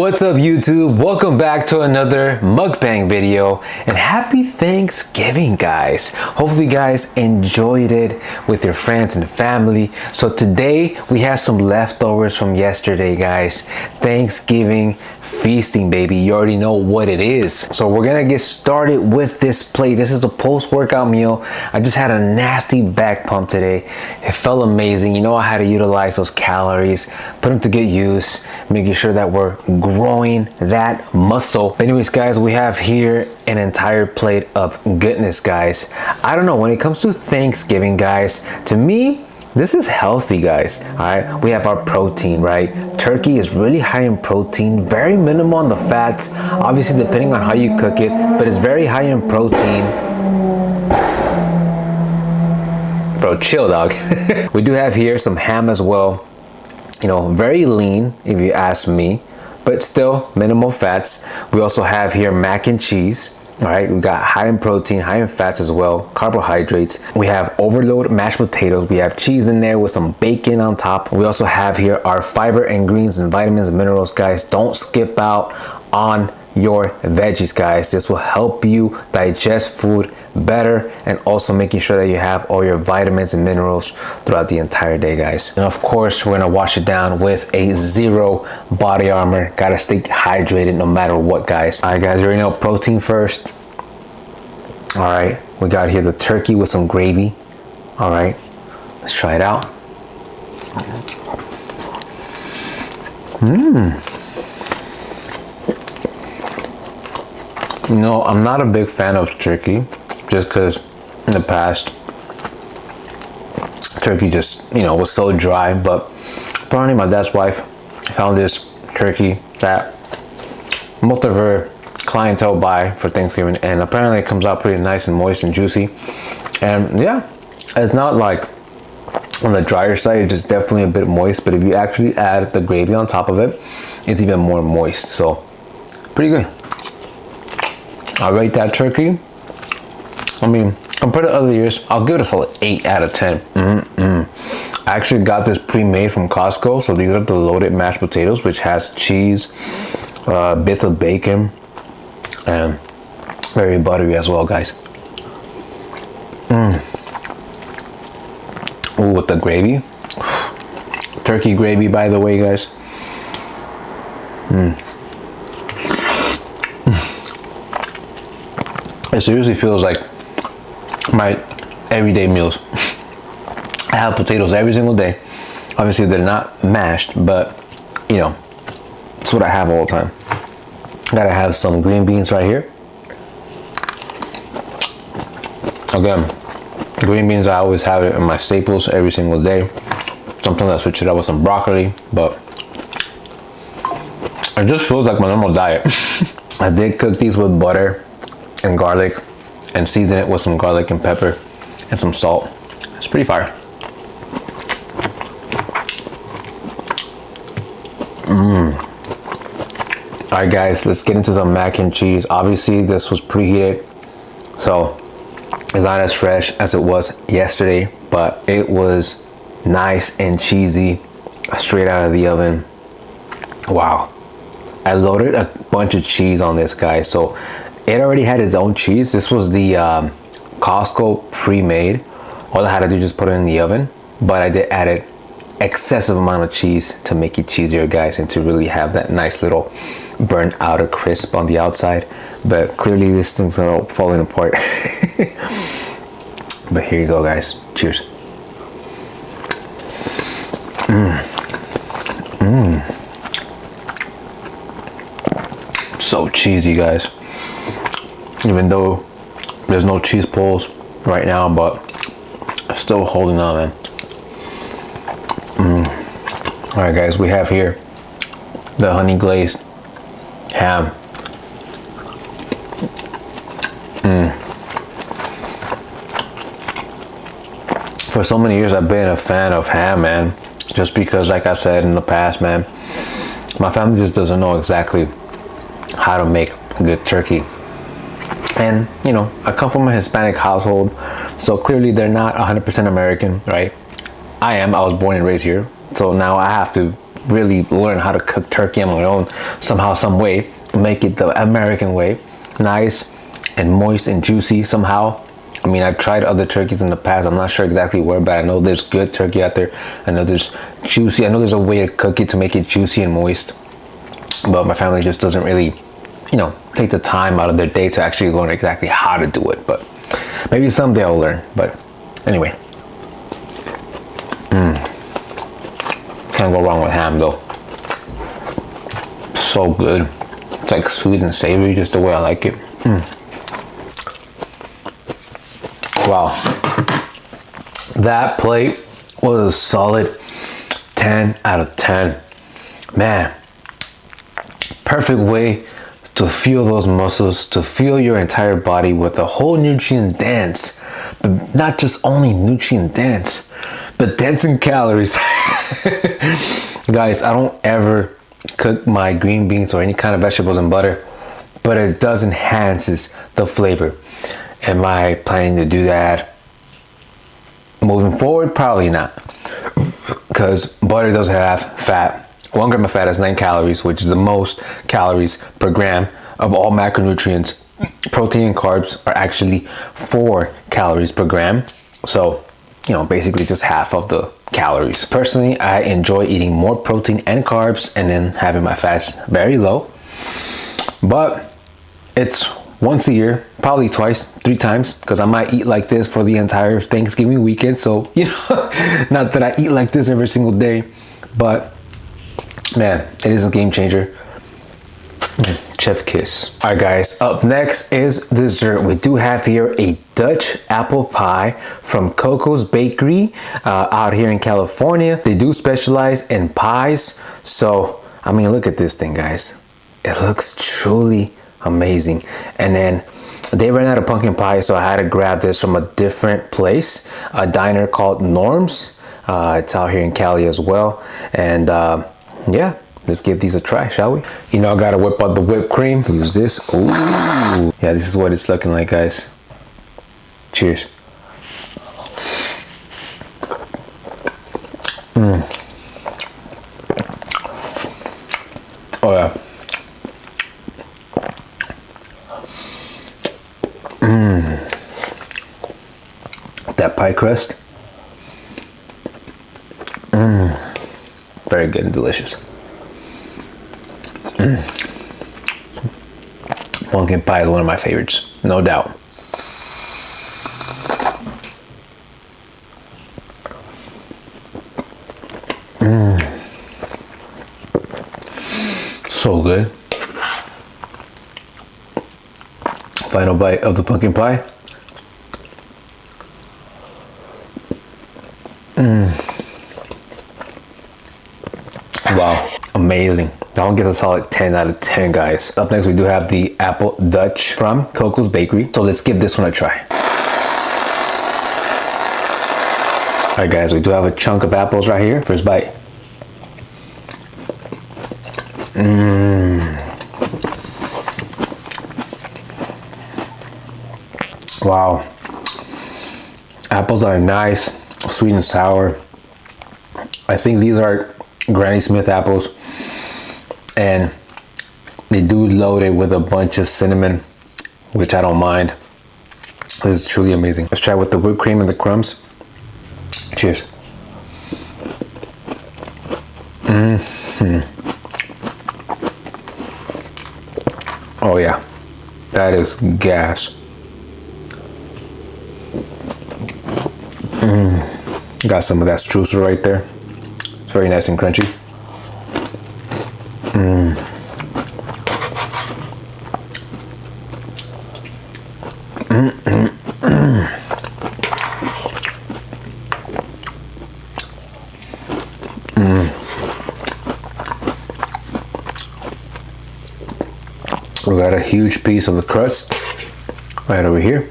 What's up YouTube? Welcome back to another mukbang video and happy Thanksgiving guys. Hopefully you guys enjoyed it with your friends and family. So today we have some leftovers from yesterday guys. Thanksgiving feasting baby, you already know what it is. So we're gonna get started with this plate. This is the post-workout meal. I just had a nasty back pump today. It felt amazing. You know I had to utilize those calories, put them to good use, making sure that we're growing that muscle. But anyways guys, we have here an entire plate of goodness guys. I don't know, when it comes to Thanksgiving guys, to me this is healthy guys. All right, we have our protein, right? Turkey is really high in protein, very minimal on the fats, obviously depending on how you cook it, but it's very high in protein. Bro, chill dog. We do have here some ham as well. You know, very lean if you ask me, but still minimal fats. We also have here mac and cheese. All right, we got high in protein, high in fats as well, carbohydrates. We have overload mashed potatoes. We have cheese in there with some bacon on top. We also have here our fiber and greens and vitamins and minerals, guys. Don't skip out on your veggies, guys. This will help you digest food better and also making sure that you have all your vitamins and minerals throughout the entire day, guys. And of course, we're gonna wash it down with a zero body armor. Gotta stay hydrated no matter what, guys. All right, guys, you already know protein first. All right, we got here the turkey with some gravy. All right, let's try it out. You know, I'm not a big fan of turkey just because in the past turkey just, you know, was so dry, but apparently my dad's wife found this turkey that most of her clientele buy for Thanksgiving, and apparently it comes out pretty nice and moist and juicy. And yeah, it's not like on the drier side, it's just definitely a bit moist, but if you actually add the gravy on top of it, it's even more moist. So pretty good. I rate that turkey, I mean, compared to other years, I'll give it a solid 8 out of 10. I actually got this pre-made from Costco. So these are the loaded mashed potatoes, which has cheese, bits of bacon, and very buttery as well, guys. Ooh, with the gravy. Turkey gravy, by the way, guys. It seriously feels like my everyday meals. I have potatoes every single day. Obviously they're not mashed, but you know, it's what I have all the time. Gotta have some green beans right here. Again, green beans, I always have it in my staples every single day. Sometimes I switch it up with some broccoli, but it just feels like my normal diet. I did cook these with butter and garlic and season it with some garlic and pepper and some salt. It's pretty fire. All right guys, let's get into some mac and cheese. Obviously this was preheated, so it's not as fresh as it was yesterday, but it was nice and cheesy straight out of the oven. Wow. I loaded a bunch of cheese on this, guys. So it already had its own cheese. This was the Costco pre-made. All I had to do is just put it in the oven, but I did add an excessive amount of cheese to make it cheesier, guys, and to really have that nice little burnt outer crisp on the outside. But clearly this thing's all falling apart. But here you go, guys. Cheers. So cheesy, guys. Even though there's no cheese pulls right now, but still holding on, man. All right, guys, we have here the honey glazed ham. For so many years, I've been a fan of ham, man. Just because, like I said in the past, man, my family just doesn't know exactly how to make good turkey. And you know, I come from a Hispanic household, so clearly they're not 100% American, right? I was born and raised here, so now I have to really learn how to cook turkey on my own somehow, some way, make it the American way, nice and moist and juicy somehow. I mean, I've tried other turkeys in the past. I'm not sure exactly where, but I know there's good turkey out there. I know there's juicy. I know there's a way to cook it to make it juicy and moist. But my family just doesn't really, you know, take the time out of their day to actually learn exactly how to do it. But maybe someday I'll learn. But anyway. Can't go wrong with ham though. So good. It's like sweet and savory, just the way I like it. Wow. That plate was a solid 10 out of 10. Man, perfect way to fuel those muscles, to fuel your entire body with a whole nutrient dense, but not just only nutrient dense, but dense in calories. Guys, I don't ever cook my green beans or any kind of vegetables in butter, but it does enhances the flavor. Am I planning to do that moving forward? Probably not, because butter does have fat. 1 gram of fat is 9 calories, which is the most calories per gram of all macronutrients. Protein and carbs are actually 4 calories per gram. So, you know, basically just half of the calories. Personally, I enjoy eating more protein and carbs and then having my fats very low. But it's once a year, probably twice, 3 times, because I might eat like this for the entire Thanksgiving weekend. So, you know, not that I eat like this every single day, but man, it is a game changer. Chef kiss. All right, guys, up next is dessert. We do have here a Dutch apple pie from Coco's Bakery out here in California. They do specialize in pies. So, I mean, look at this thing, guys. It looks truly amazing. And then they ran out of pumpkin pie, so I had to grab this from a different place, a diner called Norm's. It's out here in Cali as well. And yeah, let's give these a try, shall we? You know, I gotta whip out the whipped cream. Use this. Ooh. Yeah, this is what it's looking like, guys. Cheers. Oh yeah. That pie crust. Very good and delicious. Pumpkin pie is one of my favorites, no doubt. So good. Final bite of the pumpkin pie. Wow, amazing. That one gets a solid 10 out of 10, guys. Up next, we do have the Apple Dutch from Coco's Bakery. So let's give this one a try. All right, guys, we do have a chunk of apples right here. First bite. Wow. Apples are nice, sweet and sour. I think these are Granny Smith apples, and they do load it with a bunch of cinnamon, which I don't mind. This is truly amazing. Let's try with the whipped cream and the crumbs. Cheers. Oh yeah, that is gas. Got some of that streusel right there. It's very nice and crunchy. We got a huge piece of the crust right over here.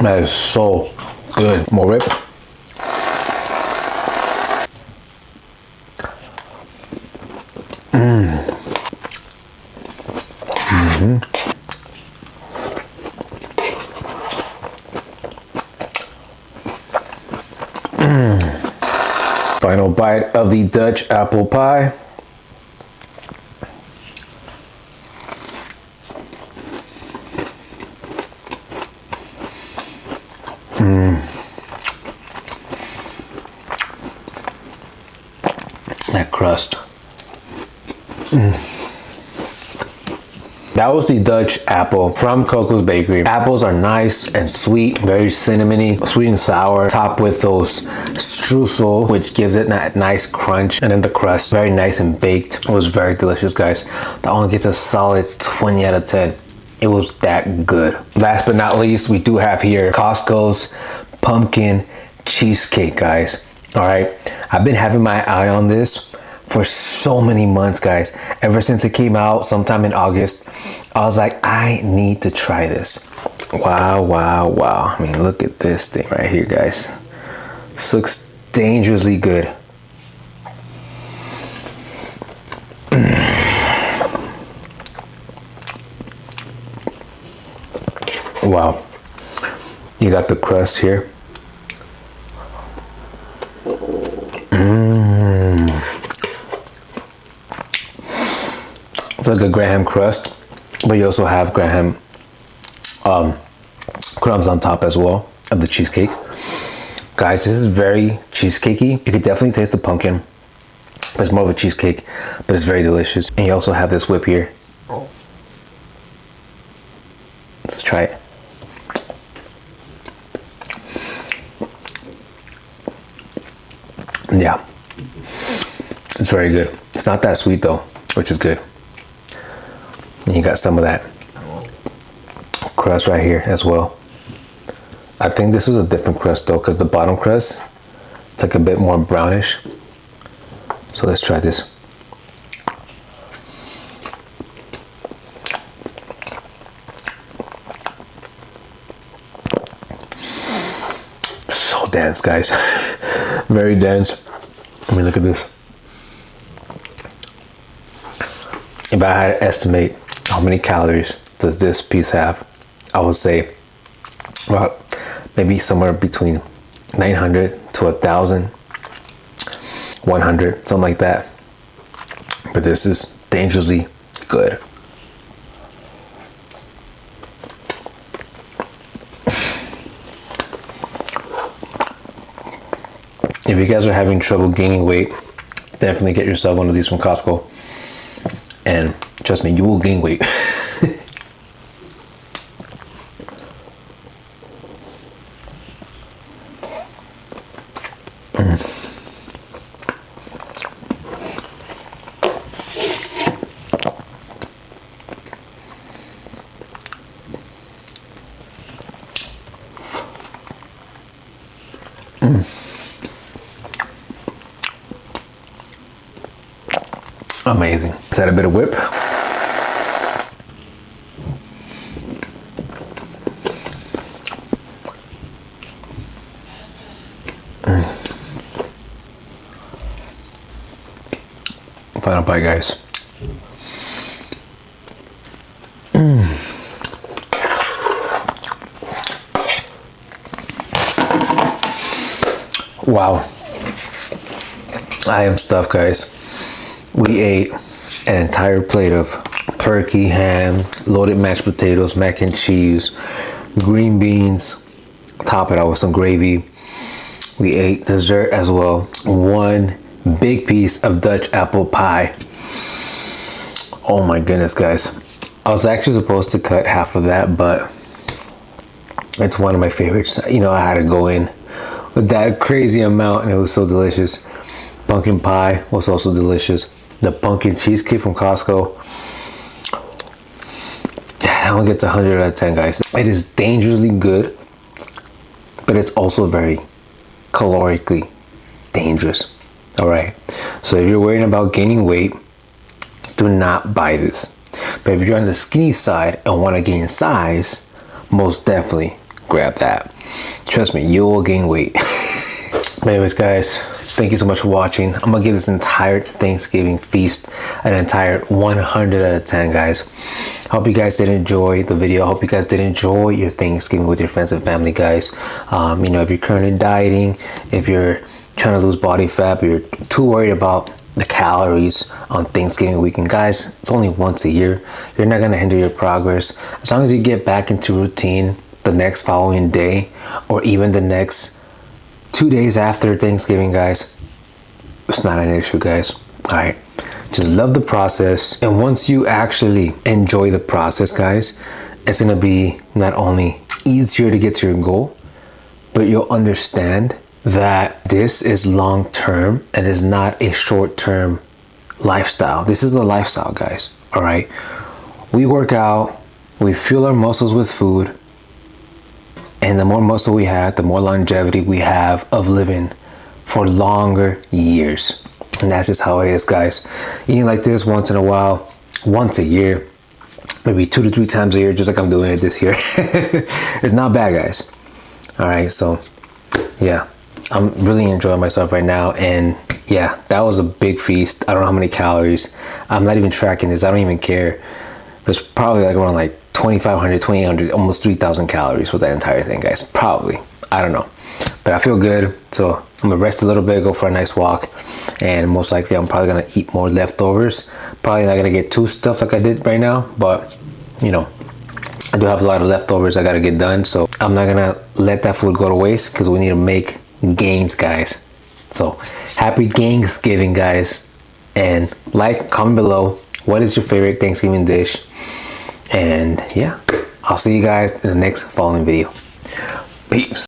That is so good. More whip. Final bite of the Dutch apple pie. That crust. That was the Dutch apple from Coco's Bakery. Apples are nice and sweet, very cinnamony, sweet and sour, topped with those streusel, which gives it that nice crunch. And then the crust, very nice and baked. It was very delicious, guys. That one gets a solid 20 out of 10. It was that good. Last but not least, we do have here Costco's pumpkin cheesecake, guys. All right, I've been having my eye on this for so many months, guys. Ever since it came out sometime in August, I was like, I need to try this. Wow, wow, wow. I mean, look at this thing right here, guys. This looks dangerously good. Wow. You got the crust here. It's like a Graham crust, but you also have Graham crumbs on top as well of the cheesecake. Guys, this is very cheesecakey. You could definitely taste the pumpkin, but it's more of a cheesecake, but it's very delicious. And you also have this whip here. Let's try it. Yeah, it's very good. It's not that sweet though, which is good. And you got some of that crust right here as well. I think this is a different crust though, because the bottom crust, it's like a bit more brownish. So let's try this. So dense, guys. Very dense. I mean, look at this. If I had to estimate how many calories does this piece have, I would say about maybe somewhere between 900 to 1,000, 100, something like that. But this is dangerously good. If you guys are having trouble gaining weight, definitely get yourself one of these from Costco. And trust me, you will gain weight. Amazing. Is that a bit of whip? Final bite, guys. Wow. I am stuffed, guys. We ate an entire plate of turkey, ham, loaded mashed potatoes, mac and cheese, green beans, top it out with some gravy. We ate dessert as well. One big piece of Dutch apple pie. Oh my goodness, guys. I was actually supposed to cut half of that, but it's one of my favorites. You know, I had to go in with that crazy amount and it was so delicious. Pumpkin pie was also delicious. The pumpkin cheesecake from Costco, that one gets 100 out of 10, guys. It is dangerously good, but it's also very calorically dangerous. All right, so if you're worrying about gaining weight, do not buy this. But if you're on the skinny side and want to gain size, most definitely grab that. Trust me, you will gain weight. But Anyways, guys, thank you so much for watching. I'm gonna give this entire Thanksgiving feast an entire 100 out of 10, guys. Hope you guys did enjoy the video. Hope you guys did enjoy your Thanksgiving with your friends and family, guys. You know, if you're currently dieting, if you're trying to lose body fat, but you're too worried about the calories on Thanksgiving weekend, guys, it's only once a year. You're not gonna hinder your progress. As long as you get back into routine the next following day, or even the next 2 days after Thanksgiving, guys, it's not an issue, guys. All right, just love the process, and once you actually enjoy the process, guys, it's gonna be not only easier to get to your goal, but you'll understand that this is long-term and is not a short-term lifestyle. This is a lifestyle, guys. All right, we work out, we fuel our muscles with food, and the more muscle we have, the more longevity we have of living for longer years. And that's just how it is, guys. Eating like this once in a while, once a year, maybe 2 to 3 times a year, just like I'm doing it this year. It's not bad, guys. All right, so yeah, I'm really enjoying myself right now. And yeah, that was a big feast. I don't know how many calories. I'm not even tracking this. I don't even care. It's probably like around like 2,500, 2,800, almost 3,000 calories with that entire thing, guys. Probably. I don't know. But I feel good. So I'm going to rest a little bit, go for a nice walk. And most likely I'm probably going to eat more leftovers. Probably not going to get too stuffed like I did right now. But, you know, I do have a lot of leftovers I got to get done. So I'm not going to let that food go to waste, because we need to make gains, guys. So happy Thanksgiving, guys. And like, comment below, what is your favorite Thanksgiving dish? And yeah, I'll see you guys in the next following video. Peace.